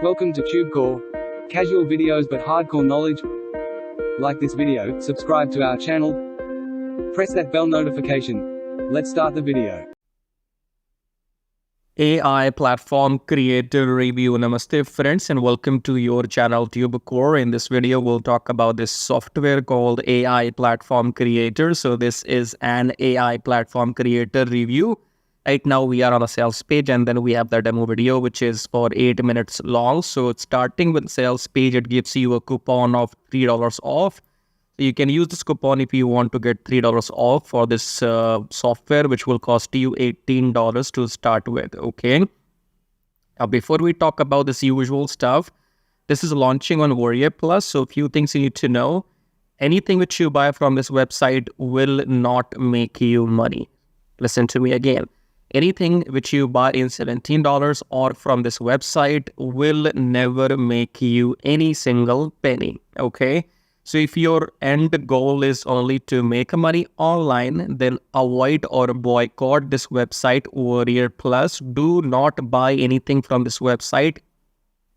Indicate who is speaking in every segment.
Speaker 1: Welcome to TubeCore. Casual videos but hardcore knowledge. Like this video, subscribe to our channel, press that bell notification. Let's start the video.
Speaker 2: AI platform creator review. Namaste friends and welcome to your channel TubeCore. In this video we'll talk about this software called AI platform creator. So this is an AI platform creator review. Right now we are on a sales page and then we have the demo video which is for 8 minutes long. So it's starting with sales page. It gives you a coupon of $3 off. So you can use this coupon if you want to get $3 off for this software, which will cost you $18 to start with. Okay. Now, before we talk about this usual stuff, this is launching on Warrior Plus. So a few things you need to know. Anything which you buy from this website will not make you money. Listen to me again. Anything which you buy in $17 or from this website will never make you any single penny. Okay. So if your end goal is only to make money online, then avoid or boycott this website, Warrior Plus. Do not buy anything from this website.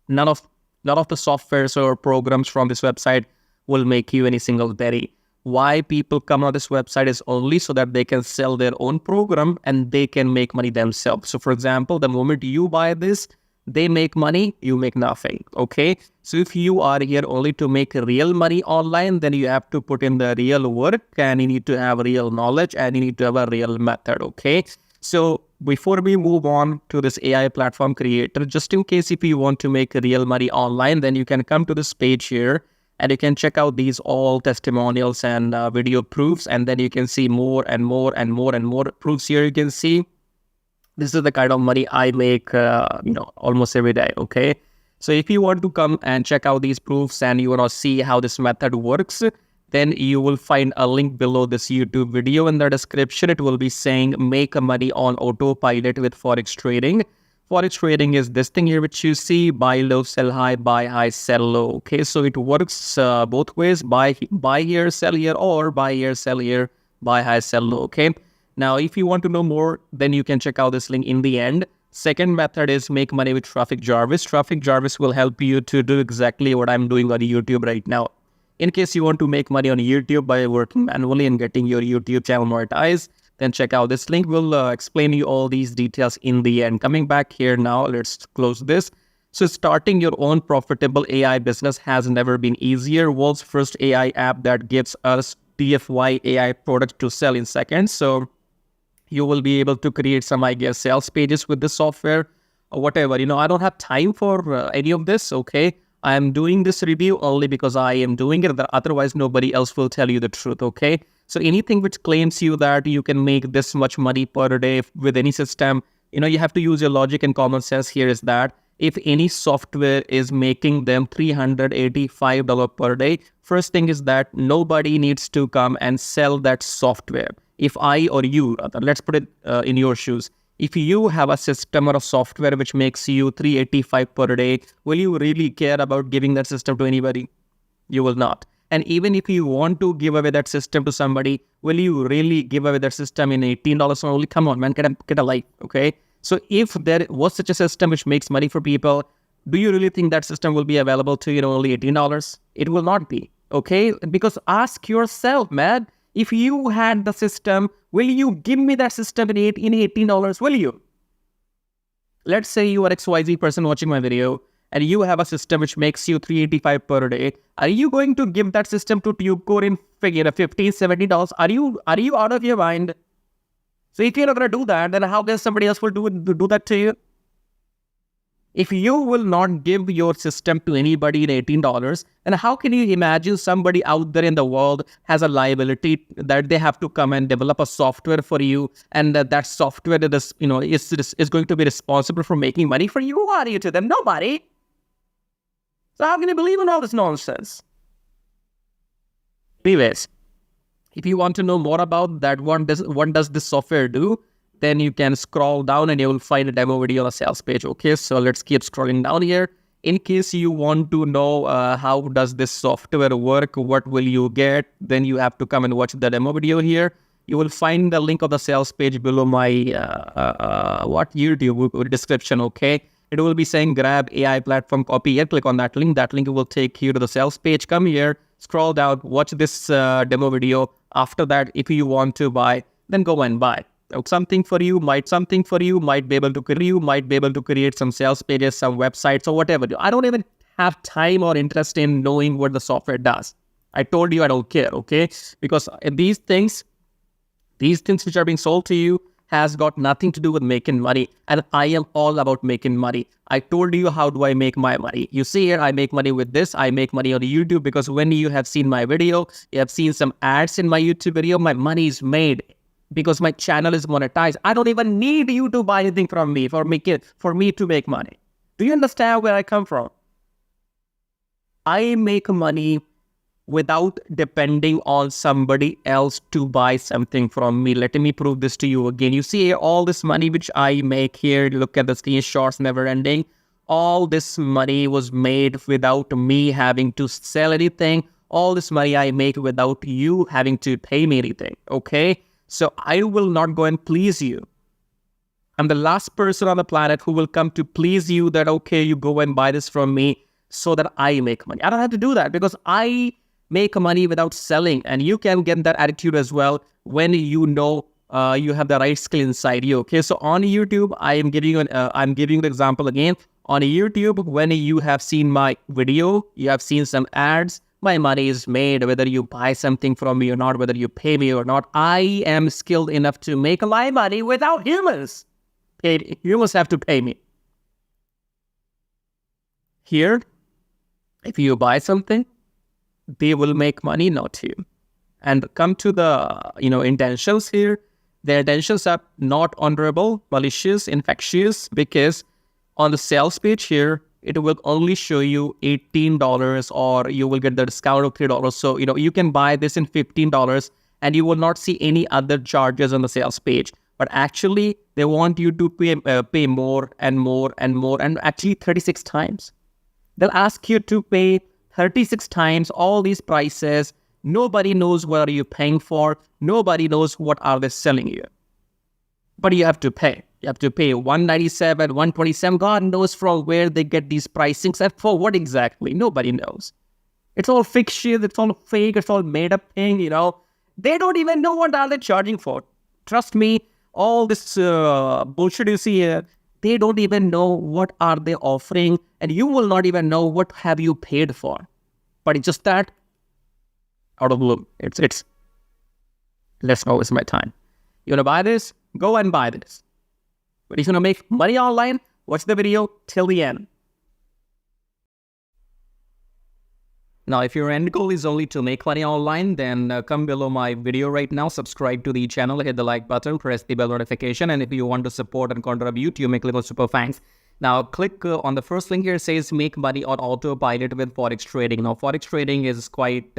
Speaker 2: None of the softwares or programs from this website will make you any single penny. Why people come on this website is only so that they can sell their own program and they can make money themselves. So for example, the moment you buy this, they make money, you make nothing. Okay. So if you are here only to make real money online, then you have to put in the real work and you need to have real knowledge and you need to have a real method. Okay. So before we move on to this AI platform creator, just in case if you want to make real money online, then you can come to this page here and you can check out these all testimonials and video proofs. And then you can see more and more and more and more proofs here. You can see this is the kind of money I make, almost every day. Okay. So if you want to come and check out these proofs and you want to see how this method works, then you will find a link below this YouTube video. In the description, it will be saying make money on autopilot with Forex trading. Forex trading is this thing here which you see, buy low, sell high, buy high, sell low. Okay, so it works both ways, buy here, sell here, or buy here, sell here, buy high, sell low. Okay. Now, if you want to know more, then you can check out this link in the end. Second method is make money with Traffic Jarvis. Traffic Jarvis will help you to do exactly what I'm doing on YouTube right now. In case you want to make money on YouTube by working manually and getting your YouTube channel monetized, then check out this link. We'll explain you all these details in the end. Coming back here now, let's close this. So starting your own profitable AI business has never been easier. World's first AI app that gives us DFY AI products to sell in seconds. So you will be able to create some, sales pages with this software or whatever. I don't have time for any of this, okay? I am doing this review only because I am doing it. Otherwise, nobody else will tell you the truth, okay? So anything which claims you that you can make this much money per day with any system, you have to use your logic and common sense here is that if any software is making them $385 per day, first thing is that nobody needs to come and sell that software. If I or you, let's put it in your shoes. If you have a system or a software which makes you $385 per day, will you really care about giving that system to anybody? You will not. And even if you want to give away that system to somebody, will you really give away that system in $18 only? Come on, man, get a life, okay? So if there was such a system which makes money for people, do you really think that system will be available to, only $18? It will not be, okay? Because ask yourself, man, if you had the system, will you give me that system in $18? Will you? Let's say you are XYZ person watching my video and you have a system which makes you $385 per day. Are you going to give that system to TubeCore in $15, $70? Are you out of your mind? So if you're not going to do that, then how can somebody else will do that to you? If you will not give your system to anybody in $18, then how can you imagine somebody out there in the world has a liability that they have to come and develop a software for you, and that software is going to be responsible for making money for you? Who are you to them? Nobody. So how can you believe in all this nonsense? Anyways, if you want to know more about that, what does this software do? Then you can scroll down and you will find a demo video on a sales page. Okay, so let's keep scrolling down here. In case you want to know how does this software work, what will you get, then you have to come and watch the demo video here. You will find the link of the sales page below my YouTube description, okay? It will be saying grab AI platform copy here. Click on that link. That link will take you to the sales page. Come here, scroll down, watch this demo video. After that, if you want to buy, then go and buy. Something for you, might be able to create some sales pages, some websites or whatever. I don't even have time or interest in knowing what the software does. I told you I don't care, okay? Because these things which are being sold to you has got nothing to do with making money. And I am all about making money. I told you how do I make my money. You see here, I make money with this. I make money on YouTube because when you have seen my video, you have seen some ads in my YouTube video, my money is made because my channel is monetized. I don't even need you to buy anything from me for me to make money. Do you understand where I come from? I make money without depending on somebody else to buy something from me. Let me prove this to you again. You see all this money which I make here, look at the screenshots, never ending. All this money was made without me having to sell anything. All this money I make without you having to pay me anything, okay? So I will not go and please you. I'm the last person on the planet who will come to please you that, okay, you go and buy this from me so that I make money. I don't have to do that because I make money without selling, and you can get that attitude as well when you know you have the right skill inside you. Okay, so on YouTube, I'm giving you the example again. On YouTube, when you have seen my video, you have seen some ads. My money is made whether you buy something from me or not, whether you pay me or not. I am skilled enough to make my money without humans. Humans have to pay me. Here, if you buy something, they will make money, not you. And come to the intentions here. The intentions are not honorable, malicious, infectious, because on the sales page here, it will only show you $18 or you will get the discount of $3. So, you can buy this in $15 and you will not see any other charges on the sales page. But actually, they want you to pay more and more and more, and actually 36 times. They'll ask you to pay 36 times all these prices. Nobody knows what are you paying for. Nobody knows what are they selling you. But you have to pay. You have to pay $197, $127. God knows from where they get these pricings and for what exactly. Nobody knows. It's all fiction. It's all fake. It's all made up thing, They don't even know what are they charging for. Trust me, all this bullshit you see here, they don't even know what are they offering, and you will not even know what have you paid for. But it's just that out of blue. It's let's not waste my time. You want to buy this? Go and buy this. But if you want to make money online, watch the video till the end. Now, if your end goal is only to make money online, then come below my video right now, subscribe to the channel, hit the like button, press the bell notification, and if you want to support and contribute, you may click on super thanks. Now, click on the first link here. It says make money on autopilot with Forex trading. Now, Forex trading is quite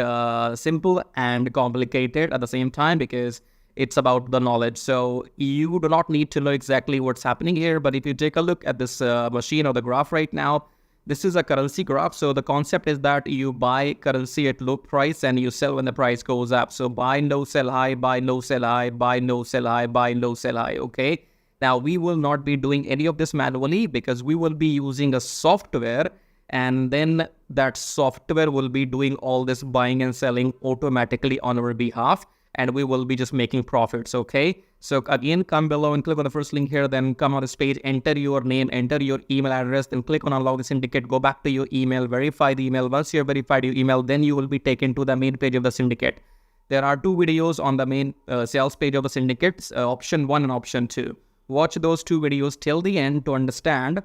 Speaker 2: simple and complicated at the same time because it's about the knowledge. So you do not need to know exactly what's happening here. But if you take a look at this machine or the graph right now, this is a currency graph. So the concept is that you buy currency at low price and you sell when the price goes up. So buy low, sell high, buy low, sell high, buy low, sell high, buy low, sell high. Okay. Now we will not be doing any of this manually because we will be using a software, and then that software will be doing all this buying and selling automatically on our behalf, and we will be just making profits. Okay. So again, come below and click on the first link here, then come on this page, enter your name, enter your email address, then click on unlock the syndicate, go back to your email, verify the email. Once you have verified your email, then you will be taken to the main page of the syndicate. There are two videos on the main sales page of the syndicates, option 1 and option 2. Watch those two videos till the end to understand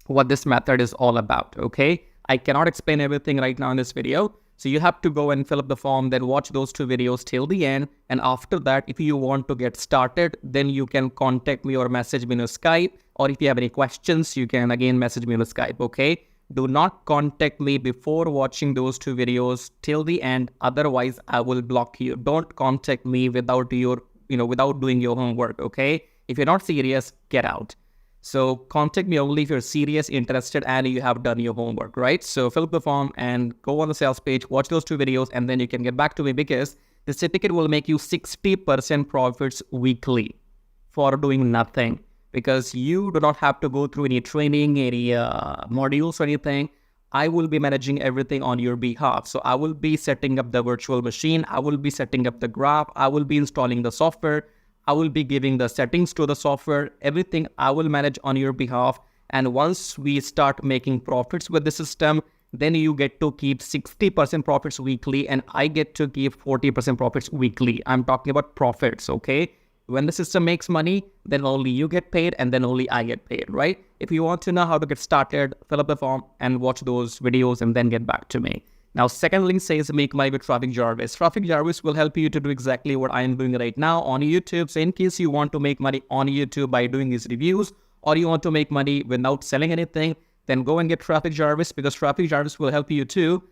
Speaker 2: what this method is all about, okay? I cannot explain everything right now in this video. So you have to go and fill up the form, then watch those two videos till the end. And after that, if you want to get started, then you can contact me or message me on Skype. Or if you have any questions, you can again message me on Skype, okay? Do not contact me before watching those two videos till the end. Otherwise, I will block you. Don't contact me without your, without doing your homework, okay? If you're not serious, get out. So contact me only if you're serious, interested, and you have done your homework, right? So fill up the form and go on the sales page, watch those two videos, and then you can get back to me because the certificate will make you 60% profits weekly for doing nothing. because you do not have to go through any training, any modules or anything. I will be managing everything on your behalf. So I will be setting up the virtual machine. I will be setting up the graph. I will be installing the software. I will be giving the settings to the software. Everything I will manage on your behalf. And once we start making profits with the system, then you get to keep 60% profits weekly and I get to keep 40% profits weekly. I'm talking about profits, okay? When the system makes money, then only you get paid and then only I get paid, right? If you want to know how to get started, fill up the form and watch those videos and then get back to me. Now, second link says make money with Traffic Jarvis. Traffic Jarvis will help you to do exactly what I am doing right now on YouTube. So in case you want to make money on YouTube by doing these reviews, or you want to make money without selling anything, then go and get Traffic Jarvis, because Traffic Jarvis will help you to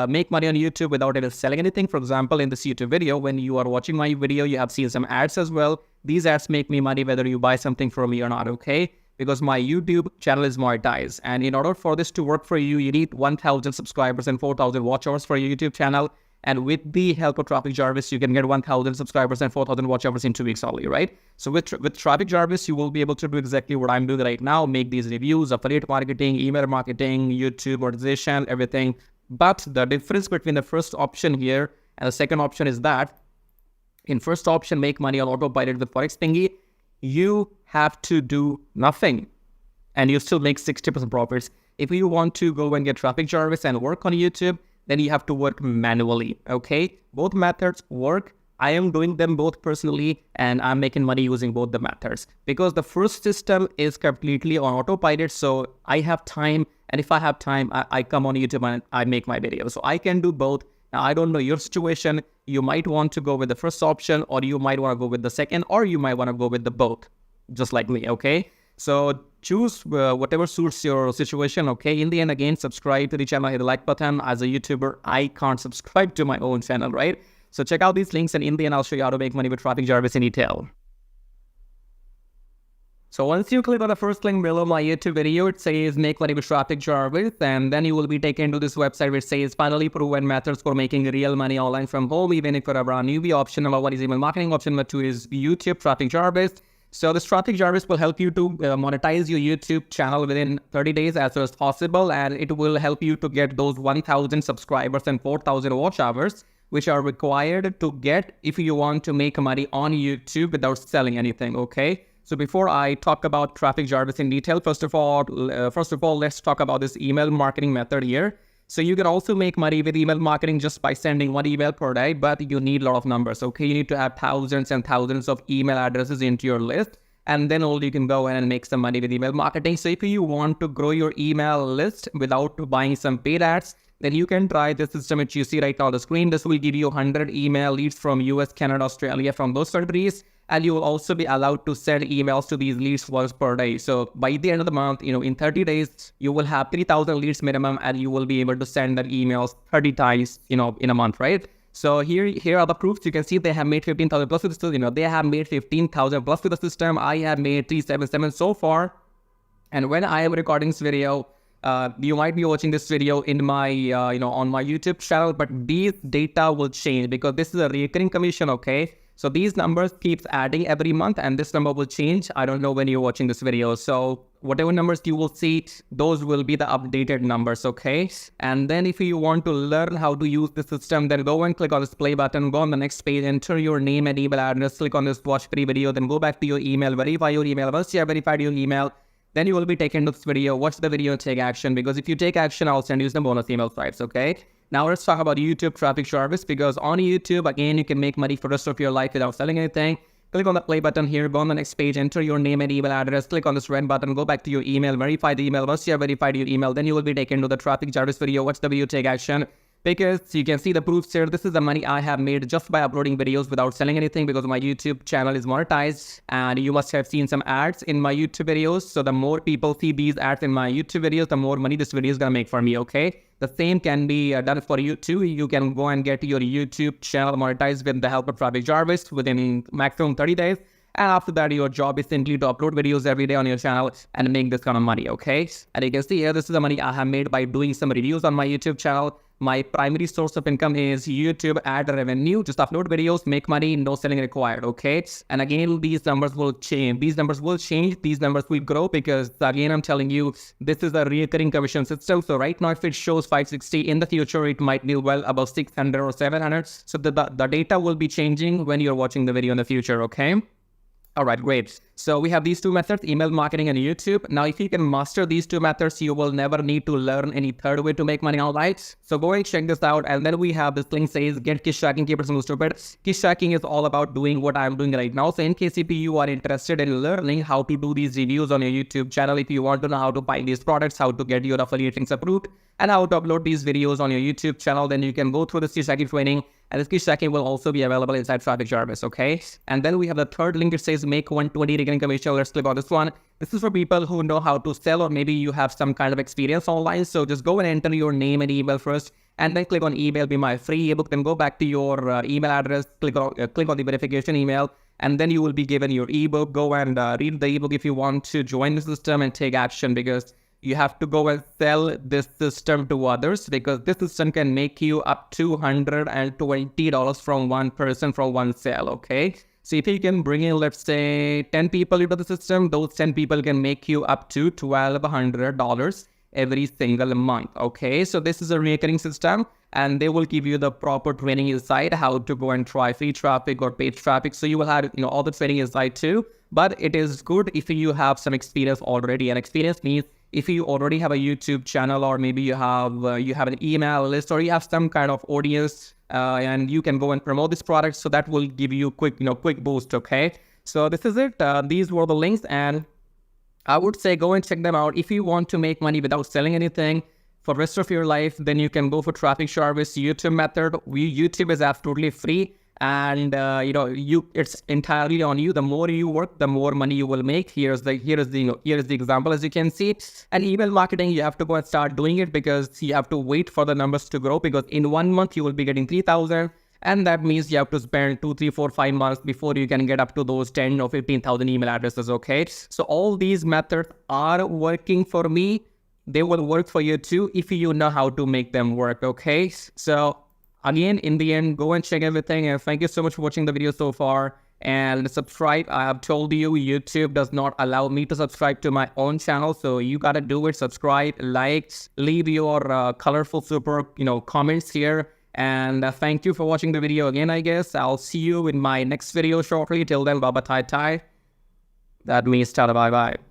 Speaker 2: make money on YouTube without even selling anything. For example, in this YouTube video, when you are watching my video, you have seen some ads as well. These ads make me money whether you buy something from me or not, okay? Because my YouTube channel is monetized. And in order for this to work for you, you need 1,000 subscribers and 4,000 watch hours for your YouTube channel. And with the help of Traffic Jarvis, you can get 1,000 subscribers and 4,000 watch hours in 2 weeks only, right? So with Traffic Jarvis, you will be able to do exactly what I'm doing right now, make these reviews, affiliate marketing, email marketing, YouTube monetization, everything. But the difference between the first option here and the second option is that in first option, make money on autopilot with Forex Thingy, you have to do nothing and you still make 60% profits. If you want to go and get Traffic Jarvis and work on YouTube, then you have to work manually, okay? Both methods work. I am doing them both personally and I'm making money using both the methods because the first system is completely on autopilot. So I have time, and if I have time, I come on YouTube and I make my videos. So I can do both. Now, I don't know your situation. You might want to go with the first option, or you might want to go with the second, or you might want to go with the both, just like me, okay? So choose whatever suits your situation, okay? In the end, again, subscribe to the channel, hit the like button. As a YouTuber, I can't subscribe to my own channel, right? So check out these links, and in the end, I'll show you how to make money with Traffic Jarvis in detail. So once you click on the first link below my YouTube video, it says make money with Traffic Jarvis, and then you will be taken to this website which says finally proven methods for making real money online from home, even if you're a brand newbie. Option number 1 is email marketing. Option number 2 is YouTube Traffic Jarvis. So this Traffic Jarvis will help you to monetize your YouTube channel within 30 days as soon as possible, and it will help you to get those 1,000 subscribers and 4,000 watch hours, which are required to get if you want to make money on YouTube without selling anything, okay? So before I talk about Traffic Jarvis in detail, first of all, let's talk about this email marketing method here. So you can also make money with email marketing just by sending 1 email per day, but you need a lot of numbers, okay? You need to have thousands and thousands of email addresses into your list, and then only you can go in and make some money with email marketing. So if you want to grow your email list without buying some paid ads, then you can try the system which you see right now on the screen. This will give you 100 email leads from US, Canada, Australia, from those countries. And you will also be allowed to send emails to these leads once per day. So by the end of the month, in 30 days, you will have 3,000 leads minimum, and you will be able to send them emails 30 times, in a month, right? So here are the proofs. You can see they have made 15,000 plus with the system. They have made 15,000 plus with the system. I have made 377 so far. And when I am recording this video, you might be watching this video in my, on my YouTube channel, but these data will change because this is a recurring commission, okay? So these numbers keeps adding every month, and this number will change. I don't know when you're watching this video. So whatever numbers you will see, those will be the updated numbers, okay? And then if you want to learn how to use the system, then go and click on this play button, go on the next page, enter your name and email address, click on this watch free video, then go back to your email, verify your email. Once you have verified your email, then you will be taken to this video, watch the video and take action, because if you take action, I'll send you some bonus email stripes, okay? Now let's talk about YouTube Traffic Jarvis, because on YouTube, again, you can make money for the rest of your life without selling anything. Click on the play button here, go on the next page, enter your name and email address, click on this red button, go back to your email, verify the email. Once you have verified your email, then you will be taken to the Traffic Jarvis video, watch the video, take action. Because you can see the proofs here. This is the money I have made just by uploading videos without selling anything, because my YouTube channel is monetized, and you must have seen some ads in my YouTube videos. So the more people see these ads in my YouTube videos, the more money this video is gonna make for me, okay? The same can be done for you too. You can go and get your YouTube channel monetized with the help of Traffic Jarvis within maximum 30 days. And after that, your job is simply to upload videos every day on your channel and make this kind of money, okay? And you can see here, this is the money I have made by doing some reviews on my YouTube channel. My primary source of income is YouTube ad revenue. Just upload videos, make money, no selling required. Okay. And again, these numbers will change. These numbers will change. These numbers will grow because again, I'm telling you, this is a recurring commission system. So right now, if it shows 560, in the future, it might be well above 600 or 700. So the data will be changing when you're watching the video in the future. Okay. All right, great. So we have these two methods, email marketing and YouTube. Now, if you can master these two methods, you will never need to learn any third way to make money online. So go and check this out. And then we have this link says, get Kish Tracking, keep it stupid. Kish Tracking is all about doing what I'm doing right now. So in case if you are interested in learning how to do these reviews on your YouTube channel, if you want to know how to find these products, how to get your affiliate links approved, and how to upload these videos on your YouTube channel, then you can go through this Kish Tracking training. And this Kish Tracking will also be available inside Traffic Jarvis, okay? And then we have the third link. It says make 120 recurring commission. Let's click on this one. This is for people who know how to sell, or maybe you have some kind of experience online. So just go and enter your name and email first, and then click on email, be my free ebook. Then go back to your email address, click on the verification email, and then you will be given your ebook. Go and read the ebook if you want to join the system and take action, because you have to go and sell this system to others, because this system can make you up to $120 from one person from one sale, okay? So if you can bring in, let's say, 10 people into the system, those 10 people can make you up to $1,200 every single month, okay? So this is a recurring system, and they will give you the proper training inside how to go and try free traffic or paid traffic. So you will have, all the training inside too, but it is good if you have some experience already. And experience means if you already have a YouTube channel, or maybe you have an email list, or you have some kind of audience, and you can go and promote this product. So that will give you quick boost. Okay. So this is it. These were the links, and I would say go and check them out. If you want to make money without selling anything for the rest of your life, then you can go for Traffic Jarvis YouTube method. YouTube is absolutely free. And it's entirely on you. The more you work, the more money you will make. Here's the example, as you can see. And email marketing, you have to go and start doing it, because you have to wait for the numbers to grow, because in 1 month you will be getting 3,000, and that means you have to spend 2, 3, 4, 5 months before you can get up to those 10 or 15,000 email addresses. Okay, so all these methods are working for me. They will work for you too if you know how to make them work. Okay, so again, in the end, go and check everything. And thank you so much for watching the video so far. And subscribe. I have told you, YouTube does not allow me to subscribe to my own channel. So you got to do it. Subscribe, like, leave your colorful, super, comments here. And thank you for watching the video again, I guess. I'll see you in my next video shortly. Till then, bye-bye, tai-tai. That means tada, bye-bye.